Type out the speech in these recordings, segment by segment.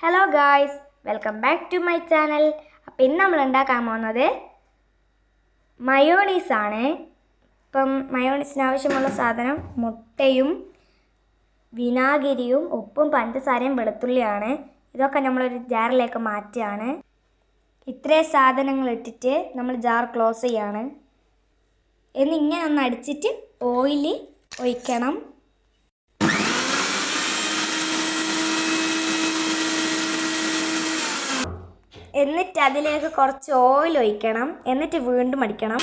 Hello guys, welcome back to my channel. അപ്പോൾ ഇന്ന് നമ്മൾ ഉണ്ടാക്കാൻ പോകുന്നത് മയോണീസാണ്. ഇപ്പം മയോണീസിന് ആവശ്യമുള്ള സാധനം മുട്ടയും വിനാഗിരിയും ഉപ്പും പഞ്ചസാരയും വെളുത്തുള്ളിയാണ്. ഇതൊക്കെ നമ്മളൊരു ജാറിലേക്ക് മാറ്റുകയാണ്. ഇത്രയും സാധനങ്ങൾ ഇട്ടിട്ട് നമ്മൾ ജാർ ക്ലോസ് ചെയ്യാണ്. എന്നിങ്ങനെ ഒന്ന് അടിച്ചിട്ട് ഓയിൽ ഒഴിക്കണം. എന്നിട്ട് അതിലേക്ക് കുറച്ച് ഓയിൽ ഒഴിക്കണം. എന്നിട്ട് വീണ്ടും അടിക്കണം.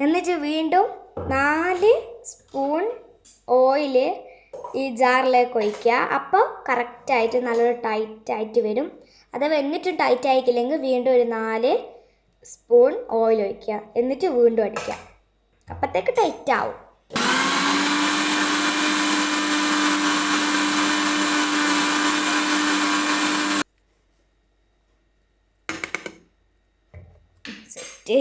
എന്നിട്ട് വീണ്ടും 4 സ്പൂൺ ഓയിൽ ഈ ജാറിലേക്ക് ഒഴിക്കുക. അപ്പോൾ കറക്റ്റായിട്ട് നല്ലൊരു ടൈറ്റായിട്ട് വരും. അഥവാ എന്നിട്ടും ടൈറ്റ് ആയിട്ടില്ലെങ്കിൽ വീണ്ടും ഒരു 4 സ്പൂൺ ഓയിൽ ഒഴിക്കുക. എന്നിട്ട് വീണ്ടും അടിക്കുക. അപ്പോഴത്തേക്ക് ടൈറ്റ് ആവും. സെറ്റ്.